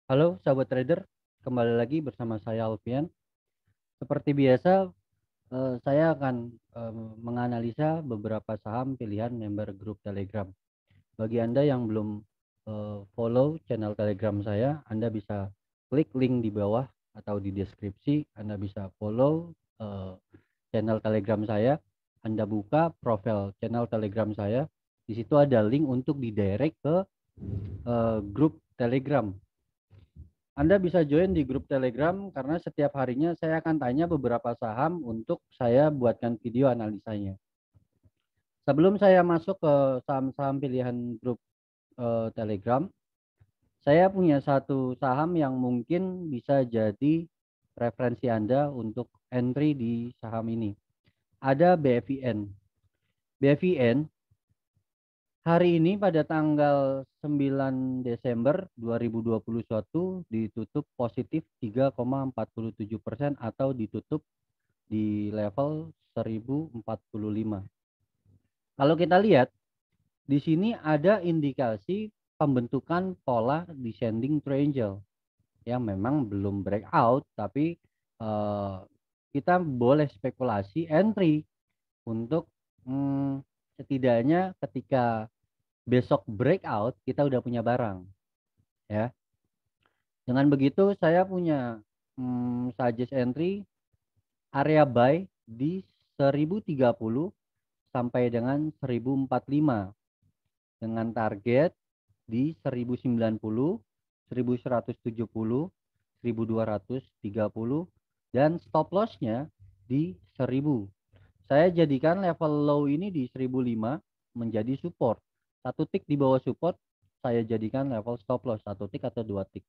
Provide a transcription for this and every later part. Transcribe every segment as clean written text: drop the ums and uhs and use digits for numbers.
Halo sahabat trader, kembali lagi bersama saya Alfian. Seperti biasa, saya akan menganalisa beberapa saham pilihan member grup Telegram. Bagi Anda yang belum follow channel Telegram saya, Anda bisa klik link di bawah atau di deskripsi. Anda bisa follow channel Telegram saya. Anda buka profil channel Telegram saya. Di situ ada link untuk didirect ke grup Telegram. Anda bisa join di grup Telegram karena setiap harinya saya akan tanya beberapa saham untuk saya buatkan video analisanya. Sebelum saya masuk ke saham-saham pilihan grup Telegram, saya punya satu saham yang mungkin bisa jadi referensi Anda untuk entry di saham ini. Ada BFIN. BFIN hari ini pada tanggal 9 Desember 2021 ditutup positif 3,47% atau ditutup di level 1045. Kalau kita lihat di sini ada indikasi pembentukan pola descending triangle yang memang belum breakout, tapi kita boleh spekulasi entry untuk setidaknya ketika besok breakout kita udah punya barang ya. Dengan begitu saya punya suggest entry area buy di 1030 sampai dengan 1045 dengan target di 1090, 1170, 1230 dan stop lossnya di 1000. Saya jadikan level low ini di 1005 menjadi support. Satu tick di bawah support saya jadikan level stop loss, satu tick atau dua tick.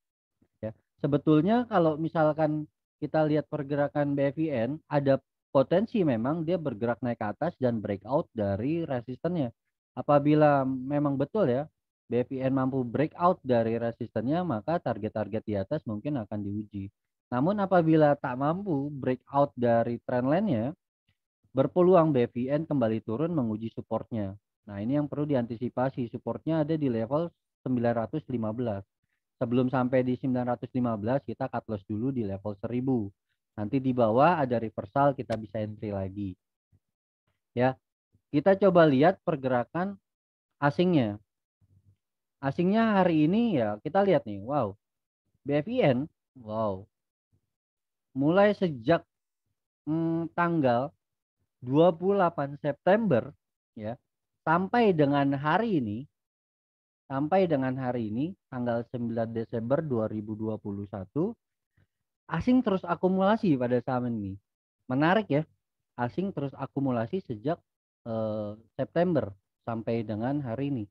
Ya. Sebetulnya kalau misalkan kita lihat pergerakan BFIN, ada potensi memang dia bergerak naik ke atas dan breakout dari resistennya. Apabila memang betul ya, BFIN mampu breakout dari resistennya, maka target-target di atas mungkin akan diuji. Namun apabila tak mampu breakout dari trendline-nya, berpeluang BFIN kembali turun menguji supportnya. Nah, ini yang perlu diantisipasi. Supportnya ada di level 915. Sebelum sampai di 915, kita cut loss dulu di level 1000. Nanti di bawah ada reversal, kita bisa entry lagi. Ya, kita coba lihat pergerakan asingnya. Asingnya hari ini ya kita lihat nih, wow. BFIN, wow. Mulai sejak tanggal 28 September ya sampai dengan hari ini tanggal 9 Desember 2021 asing terus akumulasi pada saham ini. Menarik ya, asing terus akumulasi sejak September sampai dengan hari ini.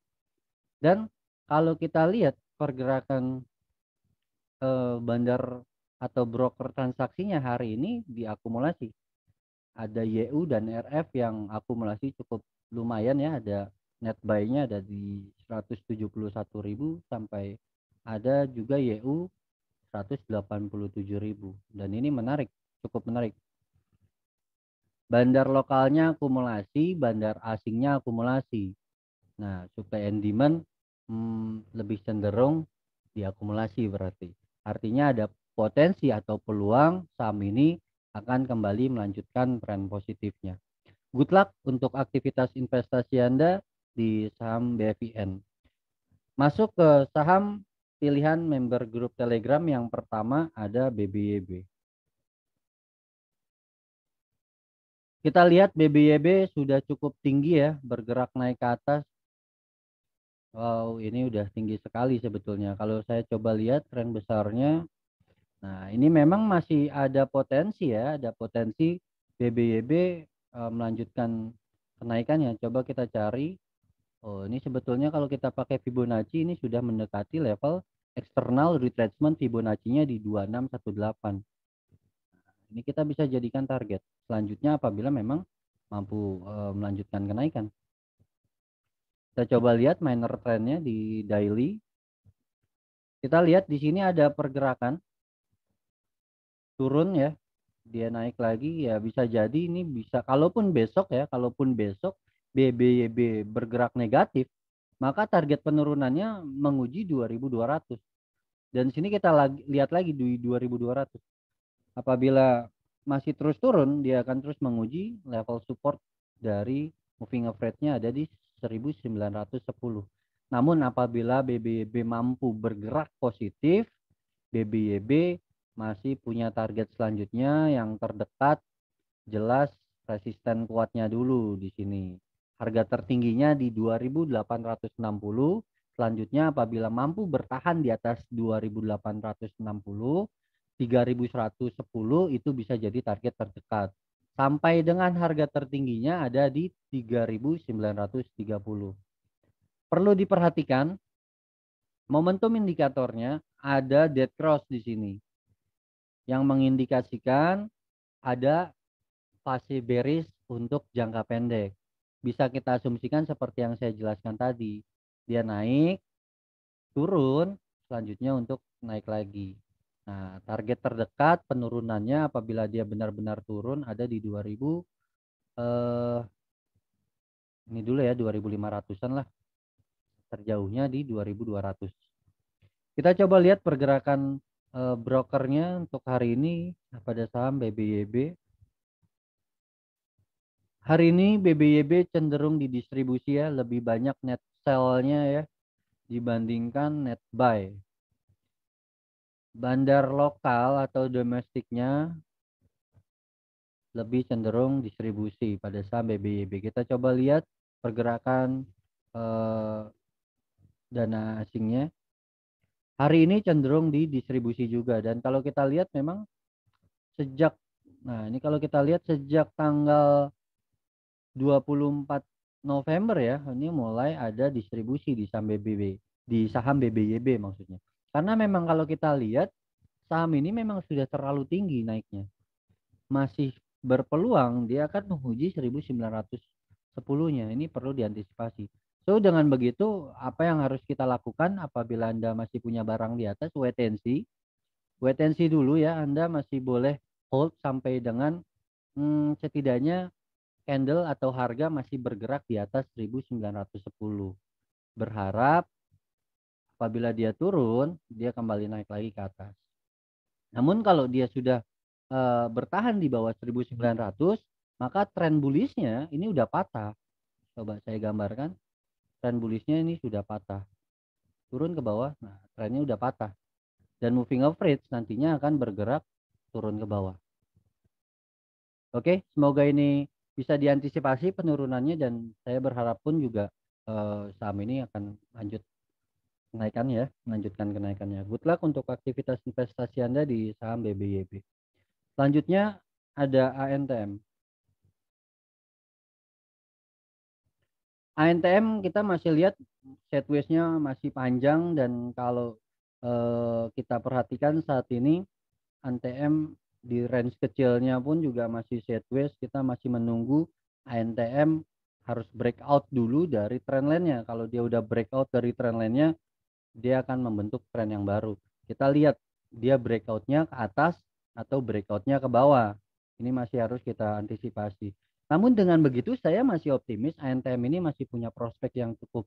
Dan kalau kita lihat pergerakan bandar atau broker transaksinya hari ini diakumulasi. Ada YU dan RF yang akumulasi cukup lumayan ya, ada net buy-nya ada di 171.000 sampai ada juga YU 187.000 dan ini menarik, cukup menarik. Bandar lokalnya akumulasi, bandar asingnya akumulasi. Nah, supply and demand lebih cenderung diakumulasi berarti. Artinya ada potensi atau peluang saham ini akan kembali melanjutkan tren positifnya. Good luck untuk aktivitas investasi Anda di saham BFIN. Masuk ke saham pilihan member grup Telegram yang pertama ada BBYB. Kita lihat BBYB sudah cukup tinggi ya, bergerak naik ke atas. Wow, ini udah tinggi sekali sebetulnya. Kalau saya coba lihat tren besarnya, nah ini memang masih ada potensi ya, ada potensi BBYB melanjutkan kenaikannya. Coba kita cari. Oh, ini sebetulnya kalau kita pakai Fibonacci ini sudah mendekati level external retracement Fibonacci-nya di 2618. Ini kita bisa jadikan target. Selanjutnya apabila memang mampu melanjutkan kenaikan. Kita coba lihat minor trendnya di daily. Kita lihat di sini ada pergerakan turun ya. Dia naik lagi ya bisa jadi ini bisa kalaupun besok BBYB bergerak negatif, maka target penurunannya menguji 2200. Dan sini kita lihat lagi di 2200. Apabila masih terus turun, dia akan terus menguji level support dari moving average-nya ada di 1910. Namun apabila BBYB mampu bergerak positif, BBYB masih punya target selanjutnya yang terdekat, jelas resisten kuatnya dulu di sini. Harga tertingginya di 2860. Selanjutnya apabila mampu bertahan di atas 2860, 3110 itu bisa jadi target terdekat. Sampai dengan harga tertingginya ada di 3930. Perlu diperhatikan momentum indikatornya ada dead cross di sini yang mengindikasikan ada fase bearish untuk jangka pendek. Bisa kita asumsikan seperti yang saya jelaskan tadi. Dia naik, turun, selanjutnya untuk naik lagi. Nah, target terdekat penurunannya apabila dia benar-benar turun ada di 2000 ini dulu ya 2500-an lah. Terjauhnya di 2200. Kita coba lihat pergerakan brokernya untuk hari ini pada saham BBYB. Hari ini BBYB cenderung didistribusi ya, lebih banyak net sell-nya ya dibandingkan net buy. Bandar lokal atau domestiknya lebih cenderung distribusi pada saham BBYB. Kita coba lihat pergerakan dana asingnya. Hari ini cenderung didistribusi juga, dan kalau kita lihat memang sejak ini kalau kita lihat sejak tanggal 24 November ya, ini mulai ada distribusi di saham BBB, di saham BBYB maksudnya. Karena memang kalau kita lihat saham ini memang sudah terlalu tinggi naiknya. Masih berpeluang dia akan menguji 1910-nya. Ini perlu diantisipasi. So dengan begitu apa yang harus kita lakukan apabila Anda masih punya barang di atas, wait and see. Wait and see dulu ya, Anda masih boleh hold sampai dengan setidaknya candle atau harga masih bergerak di atas 1910. Berharap apabila dia turun, dia kembali naik lagi ke atas. Namun kalau dia sudah bertahan di bawah 1900, maka tren bullishnya ini udah patah. Coba saya gambarkan. Tren bullishnya ini sudah patah. Turun ke bawah, nah trennya udah patah. Dan moving average nantinya akan bergerak turun ke bawah. Oke, semoga ini bisa diantisipasi penurunannya, dan saya berharap pun juga saham ini akan lanjut kenaikan ya, melanjutkan kenaikannya. Good luck untuk aktivitas investasi Anda di saham BBYB. Selanjutnya ada ANTM. ANTM kita masih lihat sideways-nya masih panjang, dan kalau kita perhatikan saat ini ANTM di range kecilnya pun juga masih sideways. Kita masih menunggu ANTM harus breakout dulu dari trend line-nya. Kalau dia udah breakout dari trend line-nya, dia akan membentuk tren yang baru. Kita lihat dia breakout-nya ke atas atau breakout-nya ke bawah. Ini masih harus kita antisipasi. Namun dengan begitu saya masih optimis ANTM ini masih punya prospek yang cukup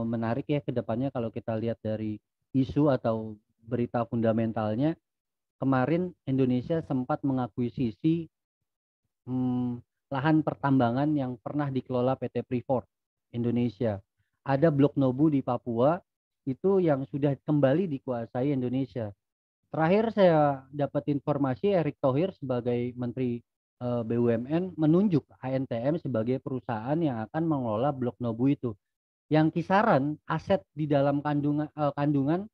menarik ya ke depannya. Kalau kita lihat dari isu atau berita fundamentalnya, kemarin Indonesia sempat mengakuisisi lahan pertambangan yang pernah dikelola PT Freeport Indonesia. Ada Blok Nobu di Papua itu yang sudah kembali dikuasai Indonesia. Terakhir saya dapat informasi Erick Thohir sebagai Menteri BUMN menunjuk ANTM sebagai perusahaan yang akan mengelola Blok Nobu itu. Yang kisaran aset di dalam kandungan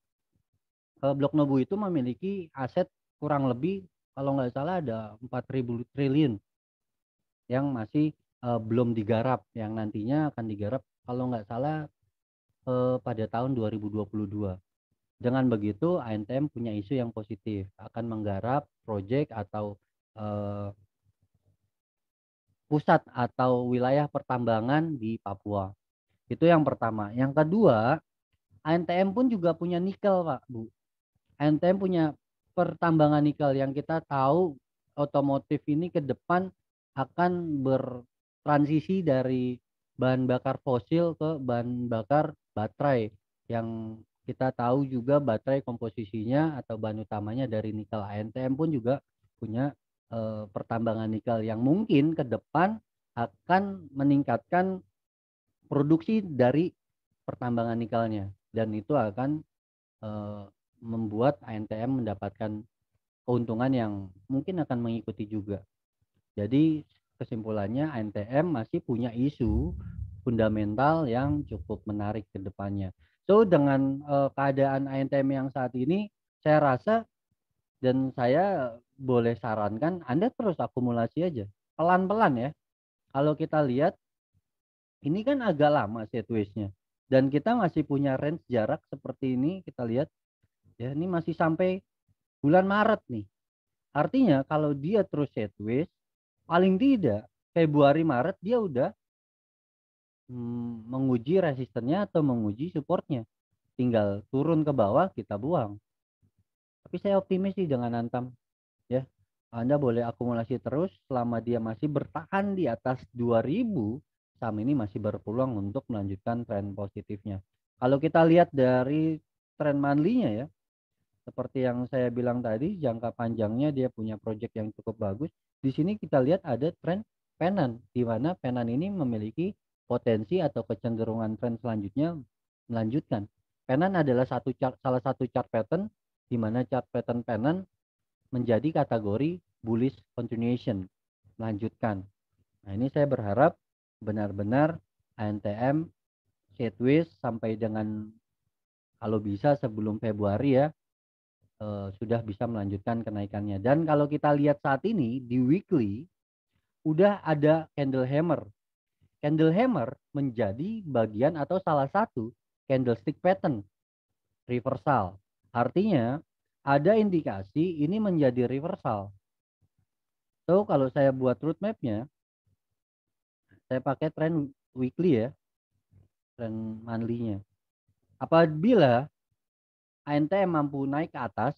Blok Nobu itu memiliki aset kurang lebih kalau nggak salah ada 4.000 triliun yang masih belum digarap, yang nantinya akan digarap kalau nggak salah pada tahun 2022. Dengan begitu ANTM punya isu yang positif akan menggarap proyek atau pusat atau wilayah pertambangan di Papua. Itu yang pertama. Yang kedua, ANTM pun juga punya nikel, Pak, Bu. ANTM punya pertambangan nikel yang kita tahu otomotif ini ke depan akan bertransisi dari bahan bakar fosil ke bahan bakar baterai yang Kita tahu juga baterai komposisinya atau bahan utamanya dari nikel. ANTM pun juga punya pertambangan nikel yang mungkin ke depan akan meningkatkan produksi dari pertambangan nikelnya, dan itu akan membuat ANTM mendapatkan keuntungan yang mungkin akan mengikuti juga. Jadi kesimpulannya, ANTM masih punya isu fundamental yang cukup menarik ke depannya. So dengan keadaan ANTM yang saat ini, saya rasa dan saya boleh sarankan Anda terus akumulasi aja, pelan-pelan ya. Kalau kita lihat ini kan agak lama sideways-nya, dan kita masih punya range jarak seperti ini. Kita lihat ya, ini masih sampai bulan Maret nih. Artinya kalau dia terus sideways, paling tidak Februari Maret dia udah menguji resistennya atau menguji supportnya. Tinggal turun ke bawah kita buang. Tapi saya optimis sih dengan Antam ya. Anda boleh akumulasi terus selama dia masih bertahan di atas 2000, saham ini masih berpeluang untuk melanjutkan tren positifnya. Kalau kita lihat dari tren monthly-nya ya, seperti yang saya bilang tadi, jangka panjangnya dia punya project yang cukup bagus. Di sini kita lihat ada tren pennant, di mana pennant ini memiliki potensi atau kecenderungan tren selanjutnya melanjutkan. Pennant adalah salah satu chart pattern, di mana chart pattern pennant menjadi kategori bullish continuation, melanjutkan. Nah, ini saya berharap benar-benar ANTM sideways sampai dengan kalau bisa sebelum Februari ya, sudah bisa melanjutkan kenaikannya. Dan kalau kita lihat saat ini di weekly udah ada candle hammer. Candle hammer menjadi bagian atau salah satu candlestick pattern reversal. Artinya ada indikasi ini menjadi reversal. So kalau saya buat roadmapnya, saya pakai tren weekly ya, tren monthly-nya. Apabila ANTM mampu naik ke atas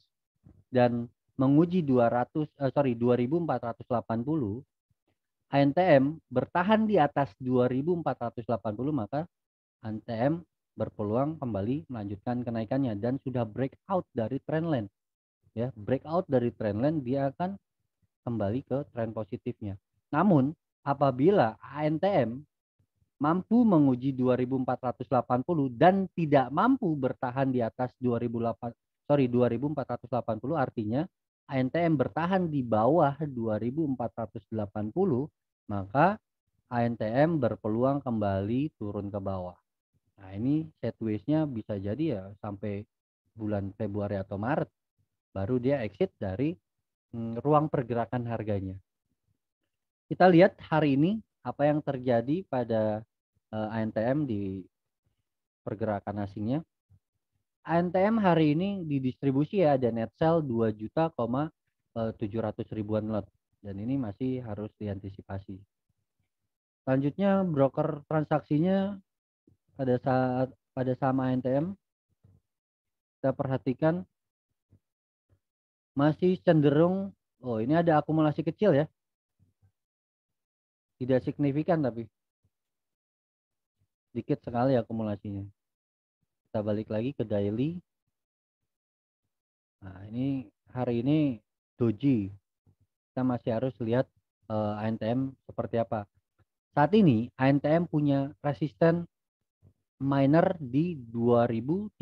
dan menguji 2480, ANTM bertahan di atas 2480, maka ANTM berpeluang kembali melanjutkan kenaikannya dan sudah breakout dari trendline ya. Breakout dari trendline, dia akan kembali ke tren positifnya. Namun apabila ANTM mampu menguji 2480 dan tidak mampu bertahan di atas 2480, artinya ANTM bertahan di bawah 2480, maka ANTM berpeluang kembali turun ke bawah. Nah, ini sideways-nya bisa jadi ya sampai bulan Februari atau Maret baru dia exit dari ruang pergerakan harganya. Kita lihat hari ini apa yang terjadi pada ANTM di pergerakan asingnya. ANTM hari ini di distribusi ya ada net sell 2.700.000-an lot, dan ini masih harus diantisipasi. Selanjutnya broker transaksinya pada saham ANTM kita perhatikan masih cenderung, oh ini ada akumulasi kecil ya, tidak signifikan tapi dikit sekali akumulasinya. Kita balik lagi ke daily. Nah ini hari ini doji, kita masih harus lihat ANTM seperti apa. Saat ini ANTM punya resisten minor di 2360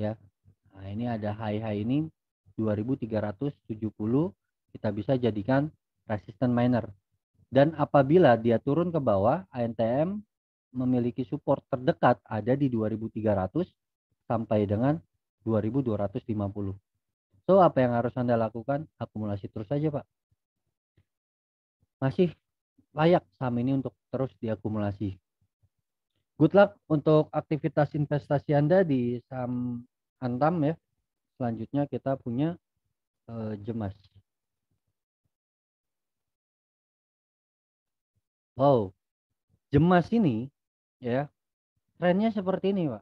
ya. Nah ini ada high ini 2370, kita bisa jadikan resisten minor. Dan apabila dia turun ke bawah, ANTM memiliki support terdekat ada di 2300 sampai dengan 2250. So apa yang harus Anda lakukan? Akumulasi terus saja Pak. Masih layak saham ini untuk terus diakumulasi. Good luck untuk aktivitas investasi Anda di saham Antam ya. Selanjutnya kita punya Jemas. Wow, Jemas ini ya trennya seperti ini Pak.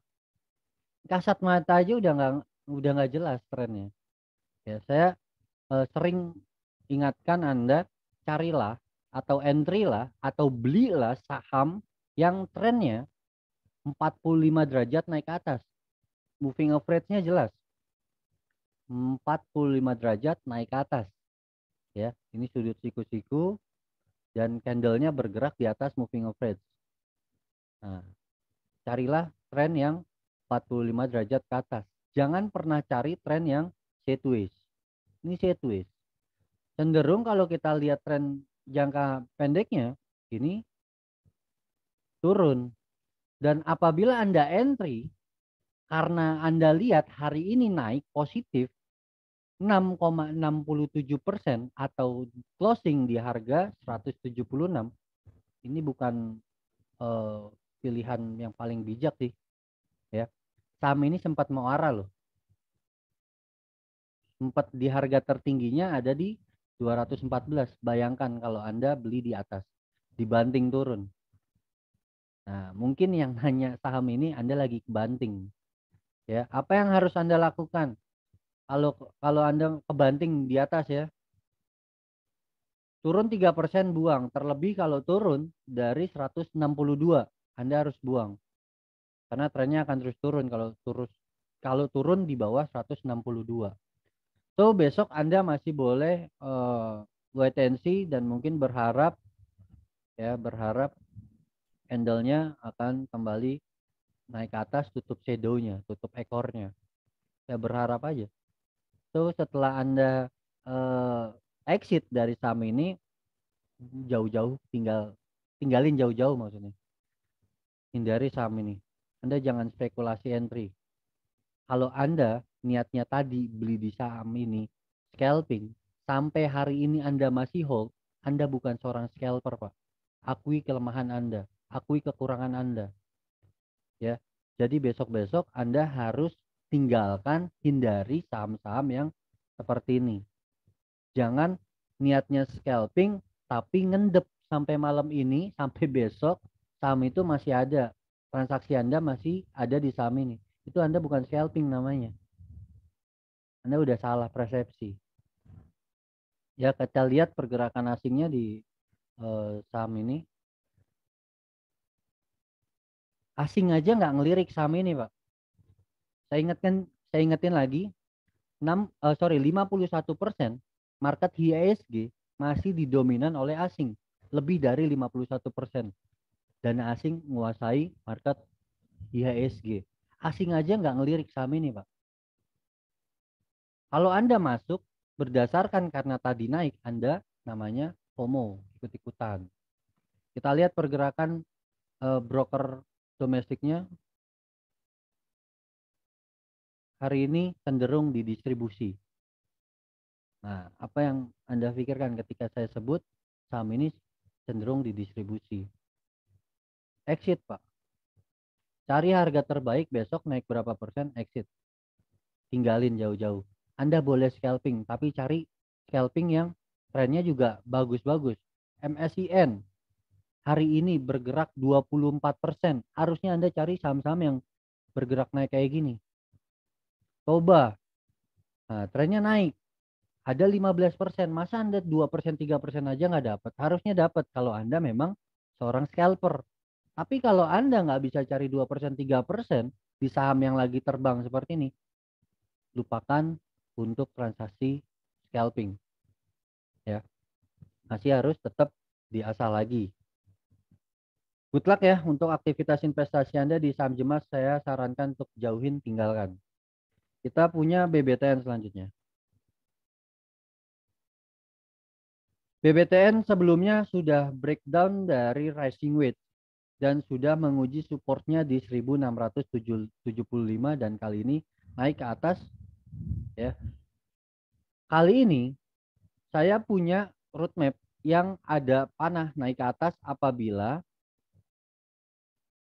Kasat mata aja udah nggak jelas trennya. Ya saya sering ingatkan Anda, carilah atau entry lah atau belilah saham yang trennya 45 derajat naik ke atas. Moving average-nya jelas. 45 derajat naik ke atas. Ya, ini sudut siku-siku dan candlenya bergerak di atas moving average. Nah, carilah tren yang 45 derajat ke atas. Jangan pernah cari tren yang sideways. Ini sideways. Cenderung kalau kita lihat tren jangka pendeknya, ini turun. Dan apabila Anda entry, karena Anda lihat hari ini naik positif 6,67% atau closing di harga 176, ini bukan pilihan yang paling bijak sih. Ya, saham ini sempat mau arah loh. Sempat di harga tertingginya ada di 214. Bayangkan kalau Anda beli di atas, dibanting turun. Nah, mungkin yang hanya saham ini Anda lagi kebanting. Ya, apa yang harus Anda lakukan? Kalau Anda kebanting di atas ya, turun 3% buang. Terlebih kalau turun dari 162, Anda harus buang. Karena trennya akan terus turun kalau turun di bawah 162. So besok Anda masih boleh wait and see dan mungkin berharap candlenya akan kembali naik ke atas, tutup shadownya, tutup ekornya. Ya berharap aja. So setelah Anda exit dari saham ini, jauh-jauh tinggalin jauh-jauh maksudnya. Hindari saham ini. Anda jangan spekulasi entry. Kalau Anda niatnya tadi beli di saham ini scalping, sampai hari ini Anda masih hold, Anda bukan seorang scalper, Pak. Akui kelemahan Anda, akui kekurangan Anda. Ya. Jadi besok-besok Anda harus tinggalkan, hindari saham-saham yang seperti ini. Jangan niatnya scalping tapi ngendep sampai malam ini, sampai besok saham itu masih ada. Transaksi Anda masih ada di saham ini. Itu Anda bukan scalping namanya. Anda udah salah persepsi. Ya, kita lihat pergerakan asingnya di saham ini. Asing aja nggak ngelirik saham ini, Pak. Saya ingetin lagi, 51% market IHSG masih didominan oleh asing. Lebih dari 51%. Dana asing menguasai market IHSG. Asing aja nggak ngelirik saham ini, Pak. Kalau Anda masuk berdasarkan karena tadi naik, Anda namanya FOMO, ikut-ikutan. Kita lihat pergerakan broker domestiknya hari ini cenderung di distribusi. Nah, apa yang Anda pikirkan ketika saya sebut saham ini cenderung di distribusi? Exit, Pak. Cari harga terbaik besok naik berapa persen, exit. Tinggalin jauh-jauh. Anda boleh scalping, tapi cari scalping yang trennya juga bagus-bagus. MSCN hari ini bergerak 24%. Harusnya Anda cari saham-saham yang bergerak naik kayak gini. Coba. Nah, trennya naik. Ada 15%. Masa Anda 2%, 3% aja nggak dapat? Harusnya dapat kalau Anda memang seorang scalper. Tapi kalau Anda nggak bisa cari 2%, 3% di saham yang lagi terbang seperti ini, lupakan untuk transaksi scalping. Ya, masih harus tetap diasah lagi. Good luck ya untuk aktivitas investasi Anda di saham Jemas. Saya sarankan untuk jauhin, tinggalkan. Kita punya BBTN selanjutnya. BBTN sebelumnya sudah breakdown dari rising wedge dan sudah menguji supportnya di 1675 dan kali ini naik ke atas ya. Kali ini saya punya roadmap yang ada panah naik ke atas apabila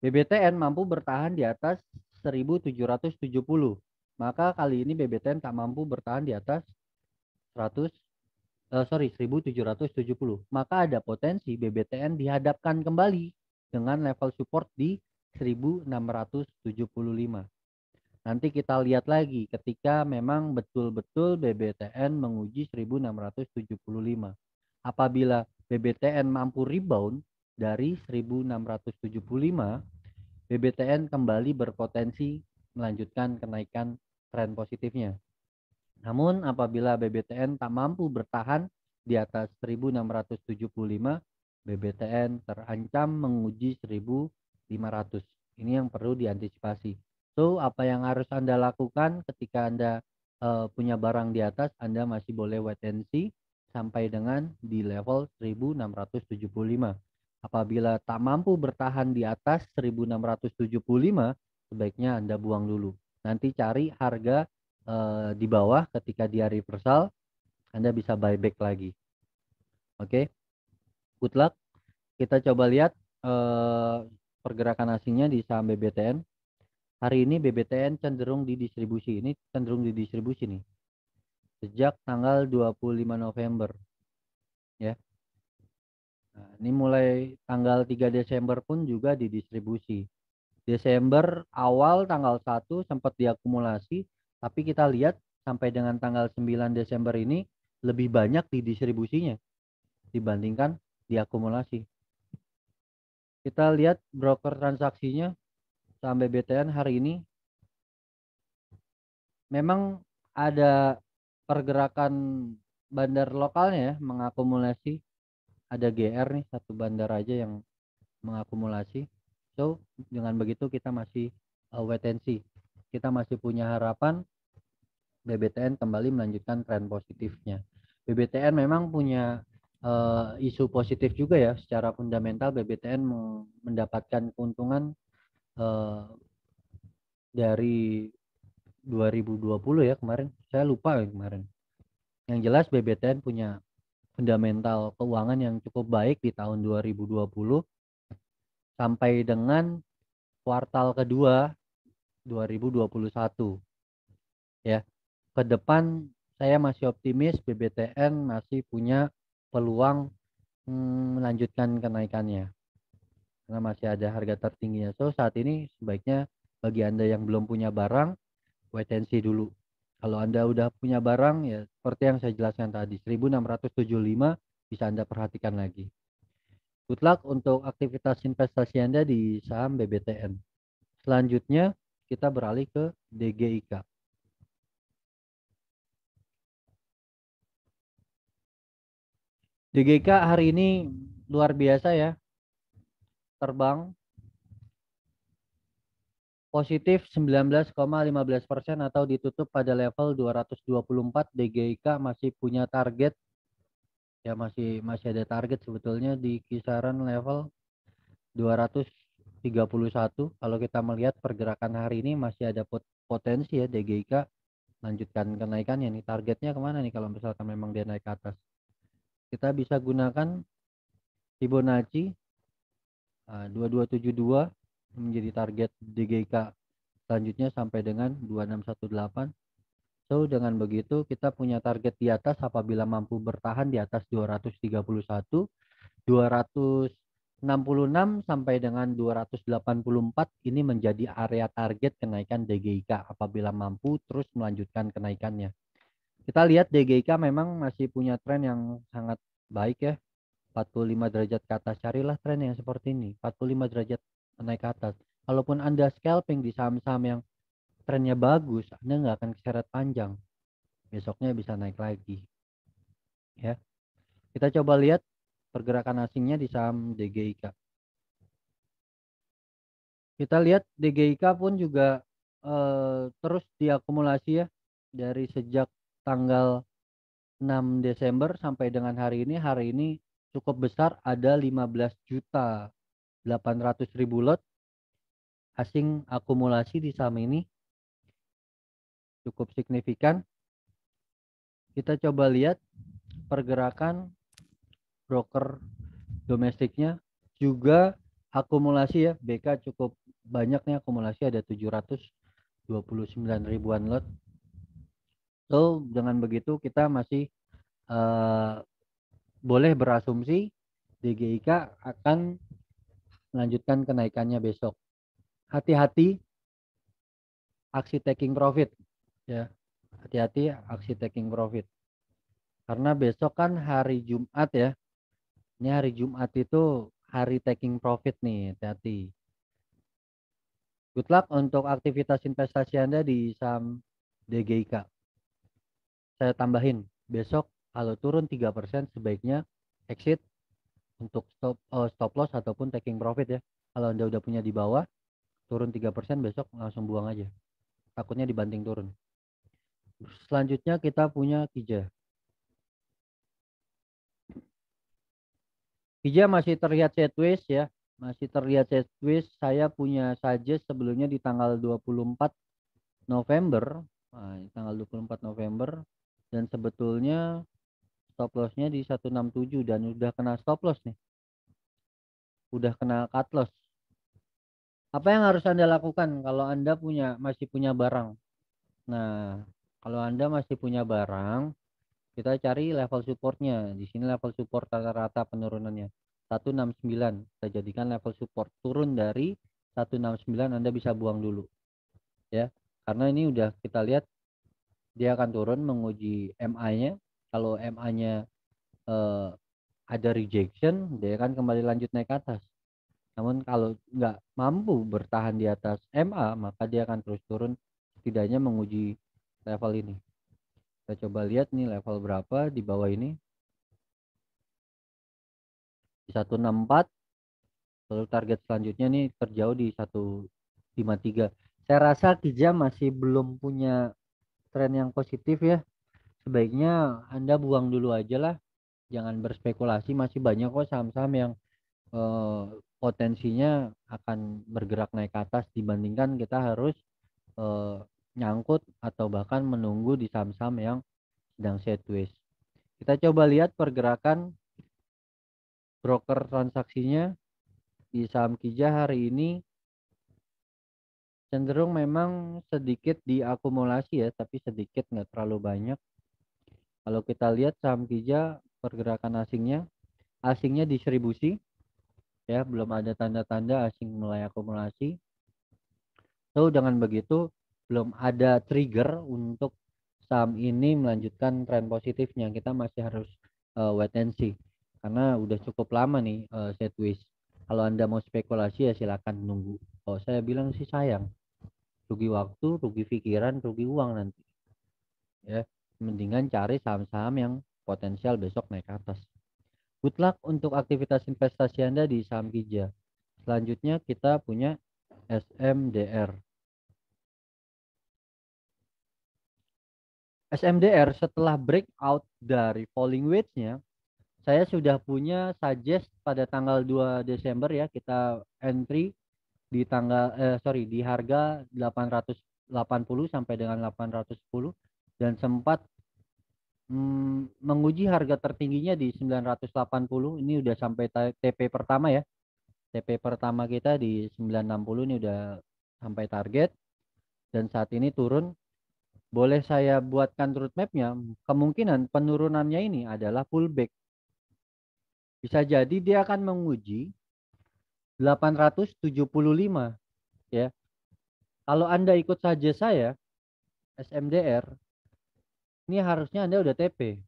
BBTN mampu bertahan di atas 1770. Maka kali ini BBTN tak mampu bertahan di atas 1770. Maka ada potensi BBTN dihadapkan kembali dengan level support di 1675. Nanti kita lihat lagi ketika memang betul-betul BBTN menguji 1675. Apabila BBTN mampu rebound dari 1675, BBTN kembali berpotensi melanjutkan kenaikan tren positifnya. Namun apabila BBTN tak mampu bertahan di atas 1675, BBTN terancam menguji 1500. Ini yang perlu diantisipasi. So, apa yang harus Anda lakukan ketika Anda punya barang di atas? Anda masih boleh wait and see sampai dengan di level 1675. Apabila tak mampu bertahan di atas 1675, sebaiknya Anda buang dulu. Nanti cari harga di bawah. Ketika dia reversal, Anda bisa buyback lagi. Oke, good luck. Kita coba lihat pergerakan asingnya di saham BBTN. Hari ini BBTN cenderung didistribusi. Ini cenderung didistribusi nih. Sejak tanggal 25 November. Ya. Nah, ini mulai tanggal 3 Desember pun juga didistribusi. Desember awal tanggal 1 sempat diakumulasi, tapi kita lihat sampai dengan tanggal 9 Desember ini lebih banyak didistribusinya dibandingkan diakumulasi. Kita lihat broker transaksinya saham BBTN hari ini memang ada pergerakan bandar lokalnya ya, mengakumulasi. Ada GR nih, satu bandar aja yang mengakumulasi. So, dengan begitu kita masih wait and see. Kita masih punya harapan BBTN kembali melanjutkan tren positifnya. BBTN memang punya isu positif juga ya, secara fundamental BBTN mendapatkan keuntungan dari 2020 ya kemarin. Saya lupa ya kemarin. Yang jelas BBTN punya fundamental keuangan yang cukup baik di tahun 2020 sampai dengan kuartal kedua 2021 ya. Ke depan saya masih optimis BBTN masih punya peluang melanjutkan kenaikannya karena masih ada harga tertingginya. So, saat ini sebaiknya bagi Anda yang belum punya barang, wait and see dulu. Kalau Anda udah punya barang ya seperti yang saya jelaskan tadi, 1675 bisa Anda perhatikan lagi. Good luck untuk aktivitas investasi Anda di saham BBTN. Selanjutnya kita beralih ke DGIK. DGIK hari ini luar biasa ya, terbang positif 19,15% atau ditutup pada level 224. DGIK masih punya target ya, masih ada target sebetulnya di kisaran level 231. Kalau kita melihat pergerakan hari ini masih ada potensi ya DGIK lanjutkan kenaikannya nih. Targetnya kemana nih kalau misalkan memang dia naik ke atas? Kita bisa gunakan Fibonacci 2272 menjadi target DGIK selanjutnya sampai dengan 2618. So, dengan begitu kita punya target di atas apabila mampu bertahan di atas 231, 266 sampai dengan 284 ini menjadi area target kenaikan DGIK apabila mampu terus melanjutkan kenaikannya. Kita lihat DGIK memang masih punya tren yang sangat baik ya. 45 derajat ke atas, carilah tren yang seperti ini, 45 derajat naik ke atas. Kalaupun Anda scalping di saham-saham yang trennya bagus, Anda nggak akan keseret panjang, besoknya bisa naik lagi ya. Kita coba lihat pergerakan asingnya di saham DGIK. Kita lihat DGIK pun juga terus diakumulasi ya, dari sejak tanggal 6 Desember sampai dengan hari ini. Hari ini cukup besar, ada 15.800.000 lot asing akumulasi di saham ini, cukup signifikan. Kita coba lihat pergerakan broker domestiknya juga akumulasi ya. BK cukup banyak nih akumulasi, ada 729 ribuan lot. So, dengan begitu kita masih boleh berasumsi DGIK akan melanjutkan kenaikannya besok. Hati-hati aksi taking profit ya. Hati-hati aksi taking profit. Karena besok kan hari Jumat ya. Ini hari Jumat itu hari taking profit nih, hati-hati. Good luck untuk aktivitas investasi Anda di saham DGIK. Saya tambahin, besok kalau turun 3% sebaiknya exit untuk stop loss ataupun taking profit ya. Kalau Anda udah punya di bawah, turun 3% besok langsung buang aja. Takutnya dibanting turun. Selanjutnya kita punya Kija. Kija masih terlihat sideways ya. Masih terlihat sideways. Saya punya suggest sebelumnya di tanggal 24 November. Nah, tanggal 24 November. Dan sebetulnya stop lossnya di 167 dan udah kena stop loss nih. Udah kena cut loss. Apa yang harus Anda lakukan kalau Anda masih punya barang? Nah, kalau Anda masih punya barang, kita cari level supportnya. Di sini level support rata-rata penurunannya 169. Kita jadikan level support. Turun dari 169 Anda bisa buang dulu ya. Karena ini udah kita lihat dia akan turun menguji MA-nya. Kalau MA-nya ada rejection, dia akan kembali lanjut naik ke atas. Namun kalau nggak mampu bertahan di atas MA, maka dia akan terus turun, setidaknya menguji level ini. Kita coba lihat nih level berapa di bawah ini. Di 164. Lalu target selanjutnya nih terjauh di 153. Saya rasa Kija masih belum punya tren yang positif ya. Sebaiknya Anda buang dulu aja lah. Jangan berspekulasi, masih banyak kok saham-saham yang potensinya akan bergerak naik ke atas dibandingkan kita harus nyangkut atau bahkan menunggu di saham-saham yang sedang sideways. Kita coba lihat pergerakan broker transaksinya di saham Kija hari ini cenderung memang sedikit diakumulasi ya, tapi sedikit, nggak terlalu banyak. Kalau kita lihat saham Kija pergerakan asingnya distribusi ya, belum ada tanda-tanda asing mulai akumulasi. So dengan begitu belum ada trigger untuk saham ini melanjutkan tren positifnya. Kita masih harus wait and see karena udah cukup lama nih sideways. Kalau Anda mau spekulasi ya silakan nunggu. Kalau saya bilang sih sayang, rugi waktu, rugi pikiran, rugi uang nanti ya. Mendingan cari saham-saham yang potensial besok naik ke atas. Good luck untuk aktivitas investasi Anda di saham Kija. Selanjutnya kita punya SMDR. SMDR setelah breakout dari falling wedge-nya, saya sudah punya suggest pada tanggal 2 Desember ya, kita entry di di harga 880 sampai dengan 810 dan sempat menguji harga tertingginya di 980. Ini udah sampai TP pertama ya. TP pertama kita di 960 ini udah sampai target dan saat ini turun. Boleh saya buatkan roadmap-nya, kemungkinan penurunannya ini adalah pullback. Bisa jadi dia akan menguji 875 ya. Kalau Anda ikut saja saya SMDR, ini harusnya Anda udah TP.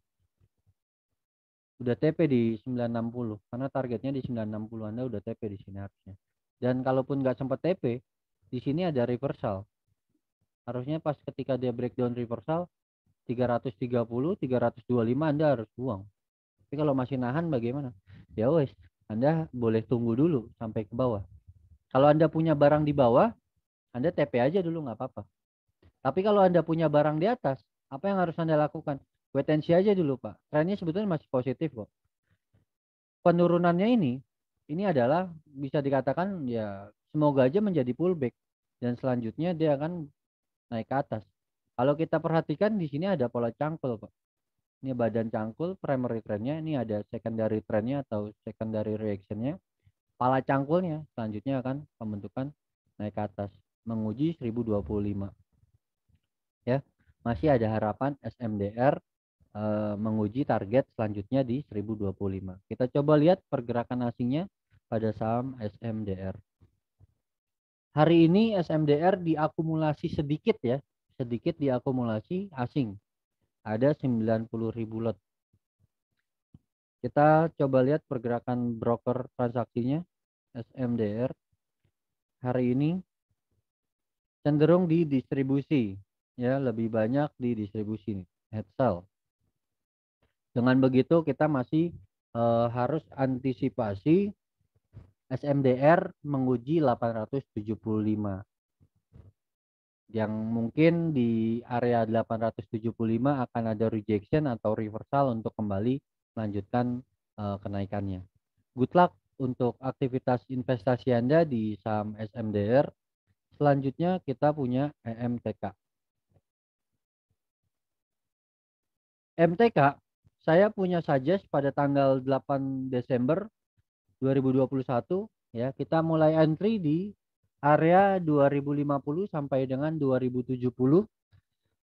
Udah TP di 960 karena targetnya di 960. Anda udah TP di sini harusnya. Dan kalaupun nggak sempat TP, di sini ada reversal. Harusnya pas ketika dia breakdown reversal 330, 325 Anda harus buang. Tapi kalau masih nahan bagaimana? Ya wes, Anda boleh tunggu dulu sampai ke bawah. Kalau Anda punya barang di bawah, Anda TP aja dulu nggak apa-apa. Tapi kalau Anda punya barang di atas, apa yang harus Anda lakukan? Wait and see aja dulu, Pak. Trennya sebetulnya masih positif kok. Penurunannya ini adalah bisa dikatakan ya semoga aja menjadi pullback dan selanjutnya dia akan naik ke atas. Kalau kita perhatikan di sini ada pola cangkul, Pak. Ini badan cangkul, primary trendnya, ini ada secondary trendnya atau secondary reactionnya. Pala cangkulnya selanjutnya akan pembentukan naik ke atas, menguji 1025. Ya, masih ada harapan SMDR menguji target selanjutnya di 1025. Kita coba lihat pergerakan asingnya pada saham SMDR. Hari ini SMDR diakumulasi sedikit ya, sedikit diakumulasi asing. Ada 90.000 lot. Kita coba lihat pergerakan broker transaksinya SMDR hari ini. cenderung di distribusi, ya, lebih banyak di distribusi nih, head sell. Dengan begitu kita masih harus antisipasi SMDR menguji 875, yang mungkin di area 875 akan ada rejection atau reversal untuk kembali melanjutkan kenaikannya. Good luck untuk aktivitas investasi Anda di saham SMDR. Selanjutnya kita punya EMTK. MTK, saya punya suggest pada tanggal 8 Desember 2021, ya, kita mulai entry di area 2050 sampai dengan 2070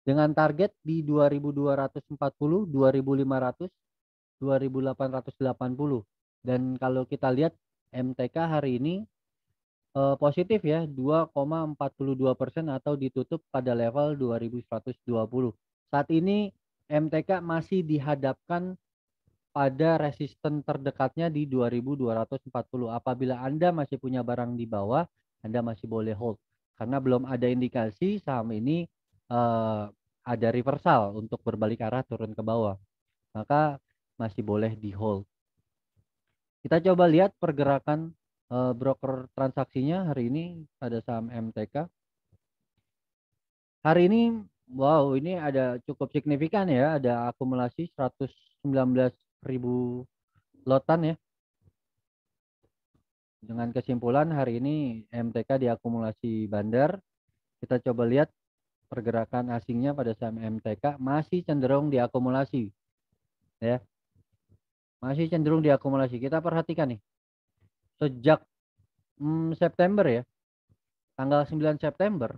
dengan target di 2240, 2500, 2880. Dan kalau kita lihat MTK hari ini positif ya, 2,42% atau ditutup pada level 2120. Saat ini MTK masih dihadapkan pada resisten terdekatnya di 2240. Apabila Anda masih punya barang di bawah, Anda masih boleh hold. Karena belum ada indikasi saham ini ada reversal untuk berbalik arah turun ke bawah. Maka masih boleh di hold. Kita coba lihat pergerakan broker transaksinya hari ini pada saham MTK. Hari ini, wow, ini ada cukup signifikan ya, ada akumulasi 119.000 lotan ya. Dengan kesimpulan hari ini MTK diakumulasi bandar. Kita coba lihat pergerakan asingnya pada saham MTK masih cenderung diakumulasi ya. Masih cenderung diakumulasi. Kita perhatikan nih. Sejak September ya. Tanggal 9 September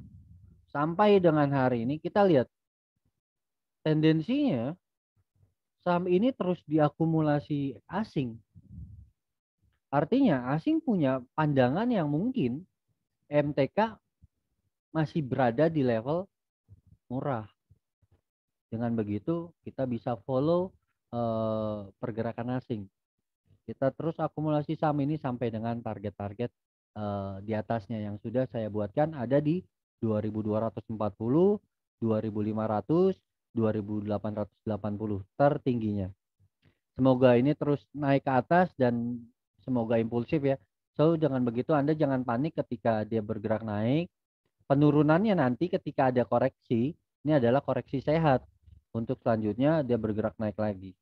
sampai dengan hari ini kita lihat tendensinya saham ini terus diakumulasi asing. Artinya asing punya pandangan yang mungkin MTK masih berada di level murah. Dengan begitu kita bisa follow pergerakan asing. Kita terus akumulasi saham ini sampai dengan target-target di atasnya yang sudah saya buatkan ada di 2240, 2500, 2880 tertingginya. Semoga ini terus naik ke atas dan semoga impulsif ya. So dengan begitu Anda jangan panik ketika dia bergerak naik. Penurunannya nanti ketika ada koreksi, ini adalah koreksi sehat. Untuk selanjutnya dia bergerak naik lagi.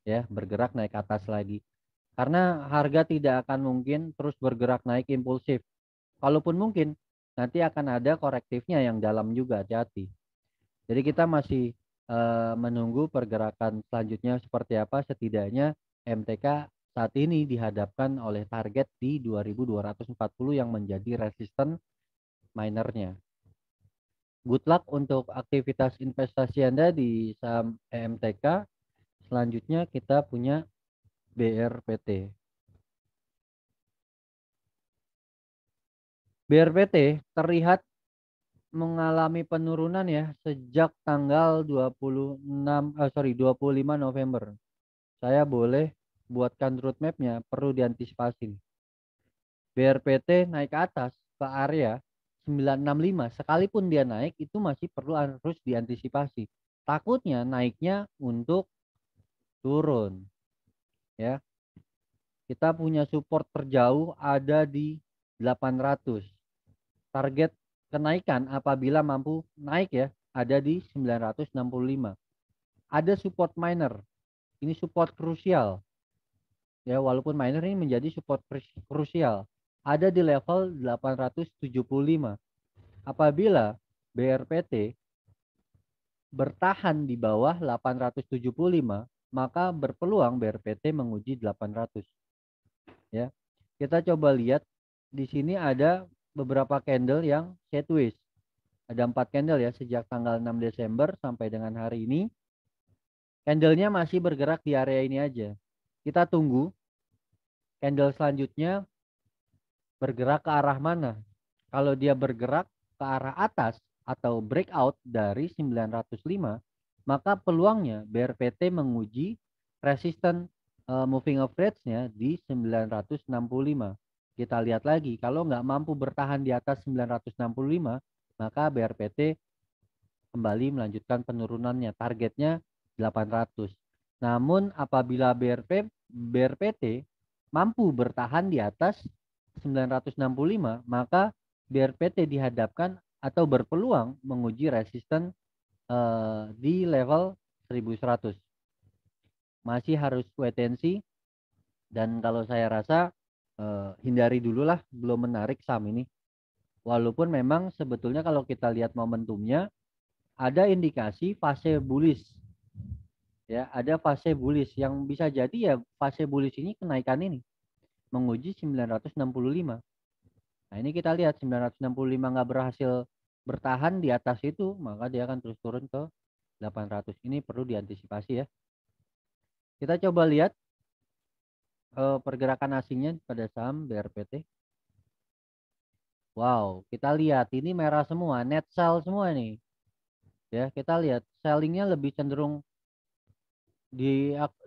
Ya, bergerak naik ke atas lagi. Karena harga tidak akan mungkin terus bergerak naik impulsif. Kalaupun mungkin, nanti akan ada korektifnya yang dalam juga, hati-hati. Jadi kita masih menunggu pergerakan selanjutnya seperti apa. Setidaknya MTK saat ini dihadapkan oleh target di 2240 yang menjadi resisten minernya. Good luck untuk aktivitas investasi Anda di saham EMTK. Selanjutnya kita punya BRPT. BRPT terlihat mengalami penurunan ya sejak tanggal 25 November. Saya boleh buatkan roadmapnya, perlu diantisipasi. BRPT naik ke atas ke area 965, sekalipun dia naik itu masih perlu harus diantisipasi. Takutnya naiknya untuk turun. Ya. Kita punya support terjauh ada di 800. Target kenaikan apabila mampu naik ya ada di 965. Ada support minor. Ini support krusial. Ya, walaupun minor ini menjadi support krusial. Ada di level 875. Apabila BRPT bertahan di bawah 875, maka berpeluang BRPT menguji 800. Ya. Kita coba lihat di sini ada beberapa candle yang sideways. Ada 4 candle ya sejak tanggal 6 Desember sampai dengan hari ini. Candlenya masih bergerak di area ini aja. Kita tunggu candle selanjutnya bergerak ke arah mana. Kalau dia bergerak ke arah atas atau breakout dari 905, maka peluangnya BRPT menguji resisten moving average-nya di 965. Kita lihat lagi, kalau nggak mampu bertahan di atas 965, maka BRPT kembali melanjutkan penurunannya, targetnya 800. Namun apabila BRPT mampu bertahan di atas 965, maka BRPT dihadapkan atau berpeluang menguji resisten di level 1100. Masih harus wait and see, dan kalau saya rasa hindari dulu lah, belum menarik saham ini. Walaupun memang sebetulnya kalau kita lihat momentumnya ada indikasi fase bullish, ya, ada fase bullish yang bisa jadi ya fase bullish ini kenaikan ini menguji 965. Nah ini kita lihat 965 nggak berhasil bertahan di atas itu, maka dia akan terus turun ke 800. Ini perlu diantisipasi ya. Kita coba lihat pergerakan asingnya pada saham BRPT. Wow, kita lihat ini merah semua, net sell semua nih. Ya, kita lihat sellingnya lebih cenderung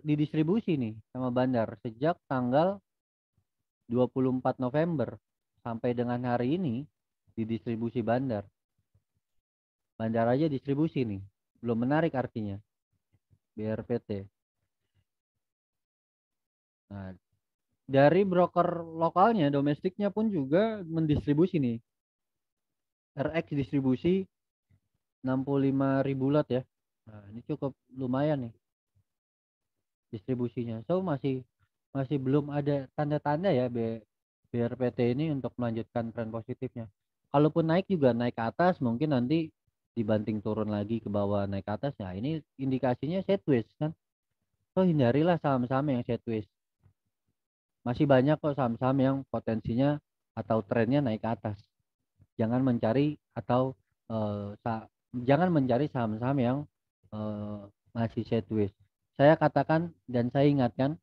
didistribusi nih sama bandar sejak tanggal 24 November sampai dengan hari ini didistribusi bandar. Bandar aja distribusi nih. Belum menarik artinya BRPT. Nah, dari broker lokalnya, domestiknya pun juga mendistribusi nih. RX distribusi 65.000 lot ya. Nah, ini cukup lumayan nih distribusinya. So masih belum ada tanda-tanda ya BRPT ini untuk melanjutkan tren positifnya. Kalaupun naik juga naik ke atas, mungkin nanti dibanting turun lagi ke bawah naik ke atas. Nah ini indikasinya sideways kan. So hindarilah saham-saham yang sideways. Masih banyak kok saham-saham yang potensinya atau trennya naik ke atas. Jangan mencari atau jangan mencari saham-saham yang masih sideways. Saya katakan dan saya ingatkan,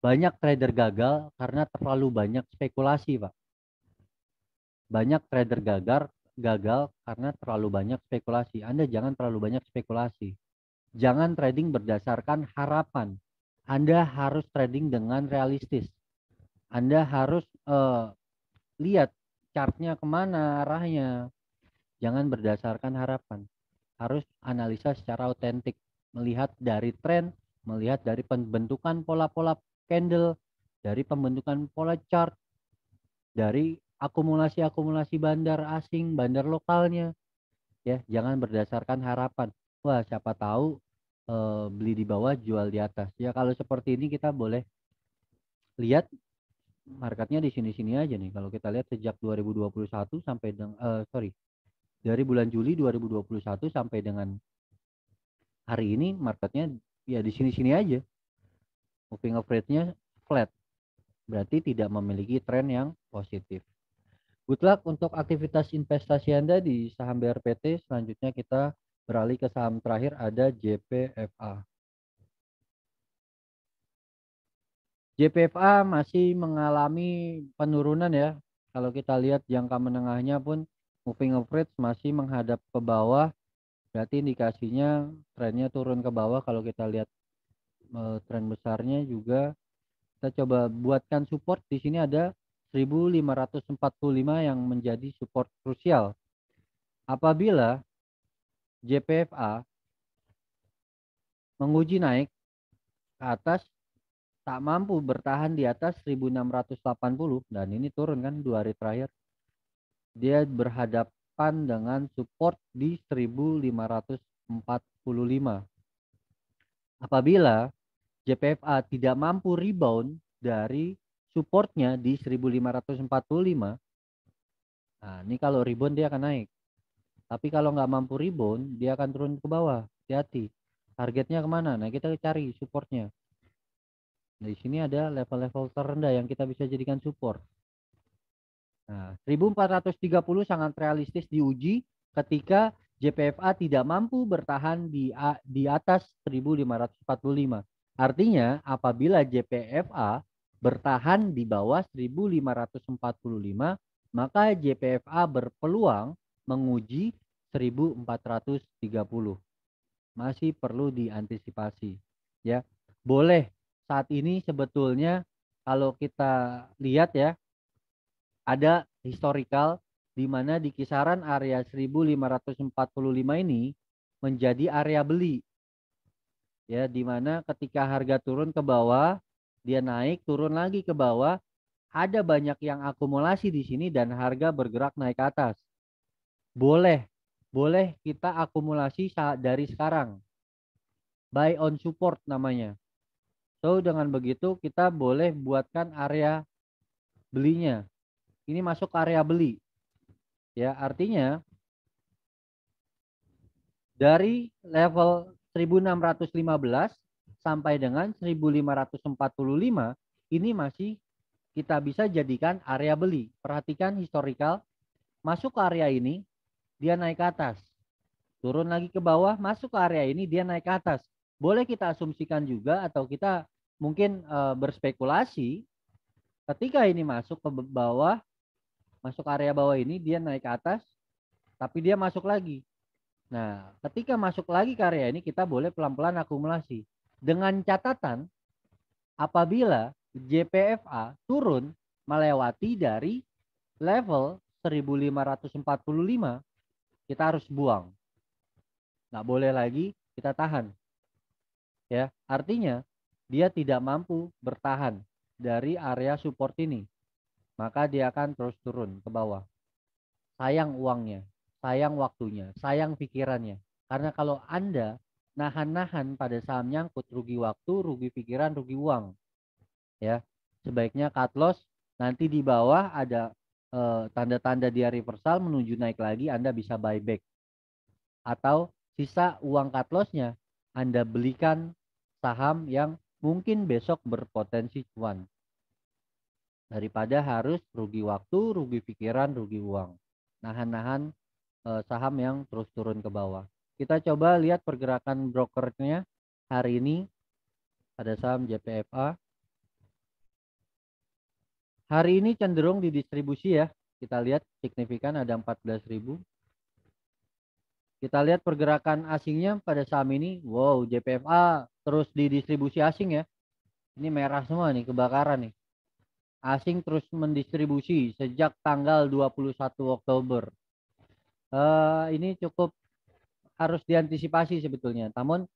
banyak trader gagal karena terlalu banyak spekulasi, Pak. Banyak trader gagal karena terlalu banyak spekulasi. Anda jangan terlalu banyak spekulasi. Jangan trading berdasarkan harapan. Anda harus trading dengan realistis. Anda harus lihat chartnya kemana arahnya. Jangan berdasarkan harapan. Harus analisa secara otentik. Melihat dari tren, melihat dari pembentukan pola-pola candle, dari pembentukan pola chart, dari akumulasi bandar asing, bandar lokalnya, ya. Jangan berdasarkan harapan. Wah, siapa tahu beli di bawah, jual di atas. Ya kalau seperti ini kita boleh lihat marketnya di sini-sini aja nih. Kalau kita lihat sejak 2021 sampai dari bulan Juli 2021 sampai dengan hari ini marketnya ya di sini-sini aja. Moving average-nya flat. Berarti tidak memiliki tren yang positif. Good luck untuk aktivitas investasi Anda di saham BRPT. Selanjutnya kita beralih ke saham terakhir, ada JPFA. JPFA masih mengalami penurunan ya. Kalau kita lihat jangka menengahnya pun moving average masih menghadap ke bawah. Berarti indikasinya trennya turun ke bawah. Kalau kita lihat tren besarnya juga, kita coba buatkan support. Di sini ada 1545 yang menjadi support krusial. Apabila JPFA menguji naik ke atas, tak mampu bertahan di atas 1680, dan ini turun kan 2 hari terakhir, dia berhadapan dengan support di 1545. Apabila JPFA tidak mampu rebound dari supportnya di 1545, nah ini kalau rebound dia akan naik. Tapi kalau nggak mampu rebound, dia akan turun ke bawah. Hati-hati. Targetnya kemana? Nah kita cari supportnya. Nah, di sini ada level-level terendah yang kita bisa jadikan support. Nah, 1430 sangat realistis diuji ketika JPFA tidak mampu bertahan di atas 1545. Artinya apabila JPFA bertahan di bawah 1545, maka JPFA berpeluang menguji 1430. Masih perlu diantisipasi ya. Boleh saat ini sebetulnya kalau kita lihat ya, ada historical di mana di kisaran area 1545 ini menjadi area beli. Ya, di mana ketika harga turun ke bawah, dia naik, turun lagi ke bawah, ada banyak yang akumulasi di sini dan harga bergerak naik ke atas. Boleh kita akumulasi dari sekarang. Buy on support namanya. So, dengan begitu kita boleh buatkan area belinya. Ini masuk area beli. Ya, artinya dari level 1615 sampai dengan 1545 ini masih kita bisa jadikan area beli. Perhatikan historical, masuk ke area ini dia naik ke atas. Turun lagi ke bawah, masuk ke area ini dia naik ke atas. Boleh kita asumsikan juga atau kita mungkin berspekulasi ketika ini masuk ke bawah, masuk area bawah ini dia naik ke atas, tapi dia masuk lagi. Nah, ketika masuk lagi ke area ini kita boleh pelan-pelan akumulasi. Dengan catatan apabila JPFA turun melewati dari level 1545, kita harus buang. Nggak boleh lagi kita tahan. Ya, artinya dia tidak mampu bertahan dari area support ini. Maka dia akan terus turun ke bawah. Sayang uangnya, sayang waktunya, sayang pikirannya. Karena kalau Anda nahan-nahan pada saham nyangkut, rugi waktu, rugi pikiran, rugi uang. Ya, sebaiknya cut loss, nanti di bawah ada tanda-tanda dia reversal menuju naik lagi, Anda bisa buy back. Atau sisa uang cut lossnya Anda belikan saham yang mungkin besok berpotensi cuan. Daripada harus rugi waktu, rugi pikiran, rugi uang. Nahan-nahan saham yang terus turun ke bawah. Kita coba lihat pergerakan brokernya hari ini pada saham JPFA. Hari ini cenderung didistribusi ya. Kita lihat signifikan ada 14.000. Kita lihat pergerakan asingnya pada saham ini. Wow, JPFA terus didistribusi asing ya. Ini merah semua nih, kebakaran nih. Asing terus mendistribusi sejak tanggal 21 Oktober. Ini cukup harus diantisipasi sebetulnya. Namun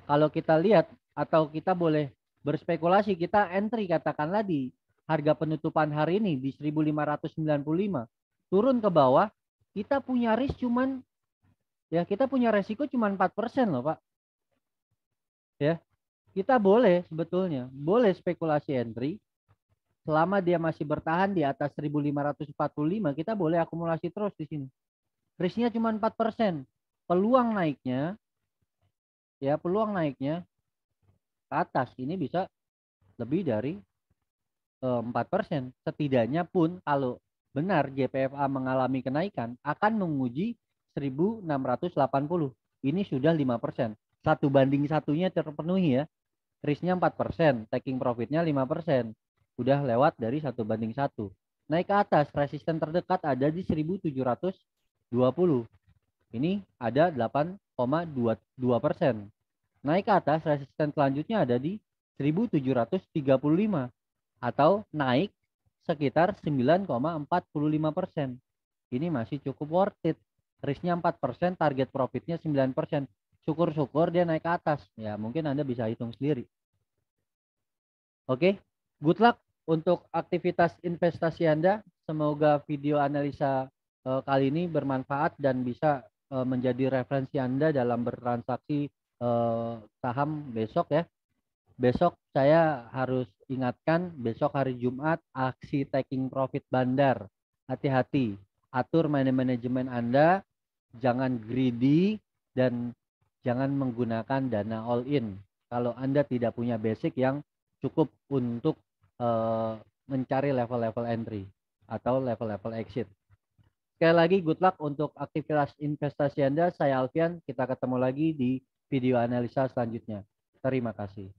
kalau kita lihat atau kita boleh berspekulasi, kita entry katakanlah di harga penutupan hari ini di 1595. Turun ke bawah, kita punya risk cuman ya kita punya resiko cuman 4% loh, Pak. Ya. Kita boleh sebetulnya, boleh spekulasi entry selama dia masih bertahan di atas 1545, kita boleh akumulasi terus di sini. Risknya cuma 4%. Peluang naiknya ke atas ini bisa lebih dari 4%. Setidaknya pun kalau benar JPFA mengalami kenaikan akan menguji 1680. Ini sudah 5%. 1:1 terpenuhi ya. Risknya 4%, taking profitnya 5%. Udah lewat dari 1:1. Naik ke atas, resisten terdekat ada di 1720. Ini ada 8,22%. Naik ke atas, resisten selanjutnya ada di 1735 atau naik sekitar 9,45%. Ini masih cukup worth it. Risknya 4%, target profitnya 9%. Syukur-syukur dia naik ke atas. Ya, mungkin Anda bisa hitung sendiri. Oke, good luck untuk aktivitas investasi Anda. Semoga video analisa kali ini bermanfaat dan bisa menjadi referensi Anda dalam bertransaksi saham besok ya. Besok saya harus ingatkan, besok hari Jumat aksi taking profit bandar. Hati-hati, atur manajemen Anda, jangan greedy dan jangan menggunakan dana all in. Kalau Anda tidak punya basic yang cukup untuk mencari level-level entry atau level-level exit. Sekali lagi good luck untuk aktivitas investasi Anda. Saya Alfian, kita ketemu lagi di video analisa selanjutnya. Terima kasih.